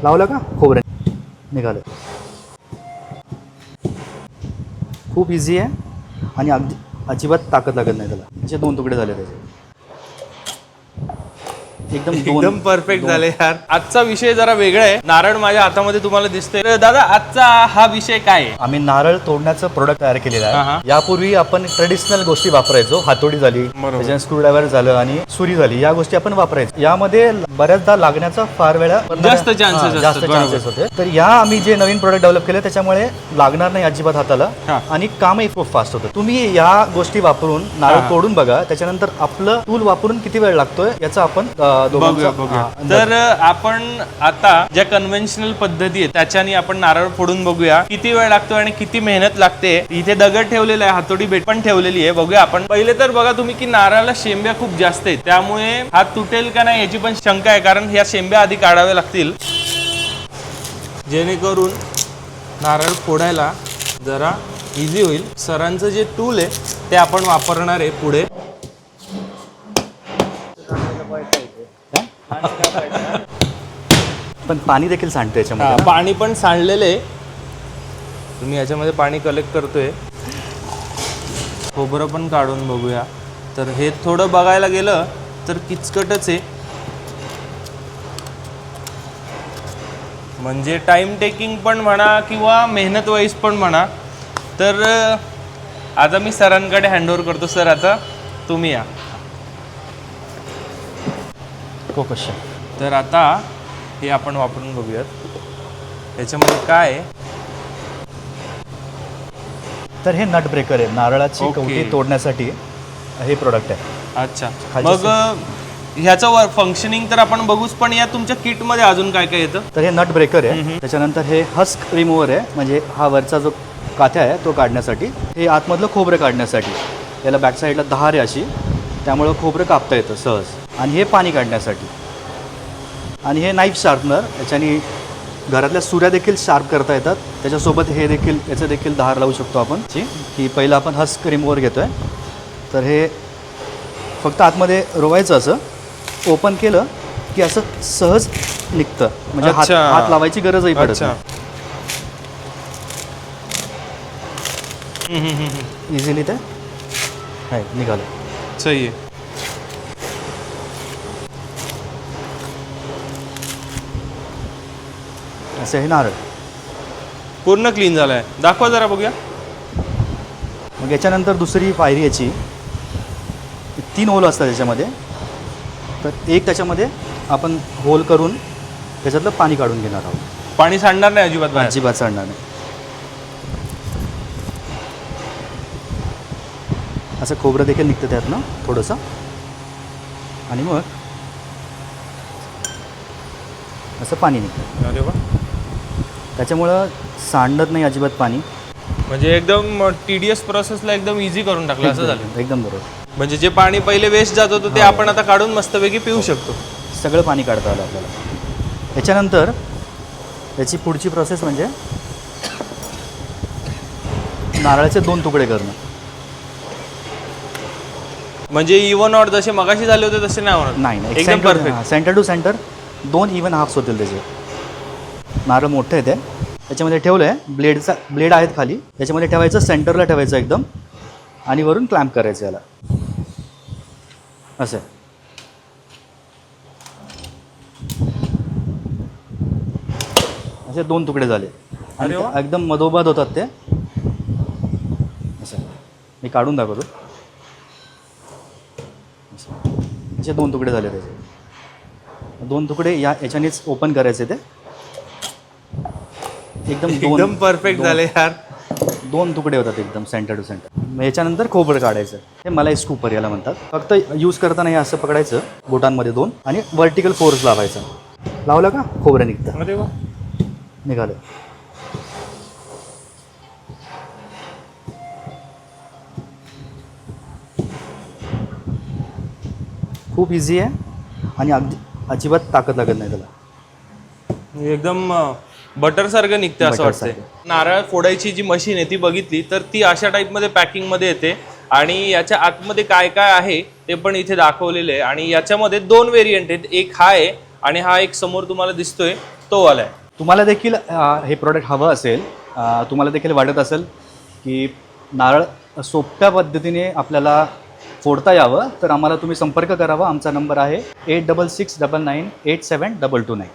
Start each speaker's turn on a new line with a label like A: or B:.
A: लावलं का खोबरं निघालं. खूप इझी आहे आणि अगदी अजिबात ताकद लागत नाही त्याला. असे 2 तुकडे झाले त्याचे.
B: एकदम परफेक्ट झाले यार. आजचा विषय जरा वेगळा आहे. नारळ माझ्या हातामध्ये तुम्हाला दिसतोय. तर दादा आजचा हा विषय काय आहे?
A: आम्ही नारळ तोडण्याचं प्रोडक्ट तयार केलेलं आहे. यापूर्वी आपण ट्रेडिशनल गोष्टी वापरायचो. हातोडी झाली, त्याच्यानंतर स्क्रूड्रायव्हर झालं आणि सुरी झाली, या गोष्टी आपण वापरायचो. यामध्ये बऱ्याचदा लागण्याचा फार वेळा
B: जास्त चान्सेस
A: होते. तर या आम्ही जे नवीन प्रोडक्ट डेव्हलप केले त्याच्यामुळे लागणार नाही अजिबात हाताला आणि कामही खूप फास्ट होतं. तुम्ही या गोष्टी वापरून नारळ तोडून बघा, त्याच्यानंतर आपलं टूल वापरून किती वेळ लागतोय याचा आपण
B: बघूया. तर आपण आता ज्या कन्व्हेन्शनल पद्धती आहेत त्याच्याने आपण नारळ फोडून बघूया किती वेळ लागतो आणि किती मेहनत लागते. इथे दगड ठेवलेला आहे, हातोडी बेट पण ठेवलेली आहे. बघूया आपण. पहिले तर बघा तुम्ही की नारळाला शेंब्या खूप जास्त आहेत, त्यामुळे हात तुटेल का नाही याची पण शंका आहे, कारण ह्या शेंब्या आधी काढाव्या लागतील जेणेकरून नारळ फोडायला जरा इझी होईल. सरांचं जे टूल आहे ते आपण वापरणार आहे पुढे.
A: पण पाणी देखील सांडतं याच्यामध्ये.
B: पाणी पण सांडलेलं आहे. तुम्ही याच्यामध्ये पाणी कलेक्ट करतोय. खोबरं पण काढून बघूया. तर हे थोडं बघायला गेलं तर किचकटच आहे, म्हणजे टाइम टेकिंग पण म्हणा किंवा मेहनत वाईज पण म्हणा. तर आता मी सरांकडे हँडओव्हर करतो. सर आता तुम्ही या. तर आता हे आपण वापरून बघूयात याच्यामध्ये काय आहे.
A: तर हे नट ब्रेकर आहे, नारळाची कवटी तोडण्यासाठी हे प्रोडक्ट आहे.
B: अच्छा, मग ह्याचं फंक्शनिंग तर आपण बघूच, पण या तुमच्या किटमध्ये अजून काय काय येतं?
A: तर हे नट ब्रेकर आहे, त्याच्यानंतर हे हस्क रिमूव्हर आहे, म्हणजे हा वरचा जो काथ्या आहे तो काढण्यासाठी. हे आतमधलं खोबरं काढण्यासाठी. याला बॅक साईडला धार आहे अशी, त्यामुळं खोबरं कापता येतं सहज. आणि हे पाणी काढण्यासाठी. आणि हे नाईफ शार्पनर, याच्याने घरातल्या सुऱ्या देखील शार्प करता येतात. त्याच्यासोबत हे देखील, याचं देखील धार लावू शकतो आपण. की पहिलं आपण हस्क रिमूव्हर घेतो आहे. तर हे फक्त आतमध्ये रोवायचं, असं ओपन केलं की असं सहज निघतं, म्हणजे हात लावायची गरजही पडत नाही. इझिली ते निघालं.
B: सही आहे.
A: असं हे नारळ
B: पूर्ण क्लीन झालाय. दाखवा जरा बघूया.
A: मग याच्यानंतर दुसरी पायरी याची, 3 होल असतात त्याच्यामध्ये. तर एक त्याच्यामध्ये आपण होल करून त्याच्यातलं पाणी काढून घेणार आहोत.
B: पाणी सांडणार नाही अजिबात?
A: अजिबात सांडणार नाही. असं खोबरं देखील निघतं त्यातनं थोडंसं. आणि मग असं पाणी निघतं.
B: अरे वा.
A: त्याच्यामुळं सांडत नाही अजिबात पाणी.
B: म्हणजे एकदम टीडीएस प्रोसेसला एकदम इझी करून टाकलं असं झालं.
A: एकदम बरोबर.
B: म्हणजे जे पाणी पहिले वेस्ट जात होतं ते आपण आता काढून मस्तपैकी पिऊ शकतो.
A: सगळं पाणी काढता आलं आपल्याला. याच्यानंतर याची पुढची प्रोसेस म्हणजे नारळाचे 2 तुकडे करणं.
B: म्हणजे इव्हन ऑर जसे मगाशी झाले होते तसे नाही होणार?
A: नाही,
B: एकदम perfect.
A: Centre to centre 2 even halves होतील त्याचे. नारळ मोठे आहे ते. त्याच्यामध्ये ठेवलं आहे, ब्लेड आहेत खाली, त्याच्यामध्ये ठेवायचं, सेंटरला ठेवायचं एकदम, आणि वरून क्लॅम्प करायचं याला असं. असे 2 तुकडे झाले आणि एकदम मधोमध होतात ते. असं मी काढून दाखवतो. असे 2 तुकडे झाले त्याचे. 2 तुकडे याच्यानेच ओपन करायचे ते. एकदम
B: परफेक्ट झाले यार.
A: 2 तुकडे होतात एकदम सेंटर टू सेंटर. मग याच्यानंतर खोबरं काढायचं. हे मलाई स्कूपर याला म्हणतात. फक्त यूज करताना हे असं पकडायचं बोटांमध्ये 2 आणि व्हर्टिकल फोर्स लावायचा. लावलं का खोबरं निघतं.
B: अरे वा.
A: निघालं. खूप इझी आहे आणि अगदी अजिबात ताकद लागत नाही त्याला.
B: एकदम बटर सारखं निघते असं वाटतंय. नारळ फोडायची जी मशीन आहे ती बघितली तर ती अशा टाईपमध्ये पॅकिंगमध्ये येते. आणि याच्या आतमध्ये काय काय आहे ते पण इथे दाखवलेलं आहे. आणि याच्यामध्ये 2 व्हेरियंट आहेत. एक हा आहे आणि हा एक समोर तुम्हाला दिसतोय तो वाला आहे.
A: तुम्हाला देखील हे प्रोडक्ट हवं असेल, तुम्हाला देखील वाटत असेल की नारळ सोप्या पद्धतीने आपल्याला फोडता यावं, तर आम्हाला तुम्ही संपर्क करावा. आमचा नंबर आहे 8669987229.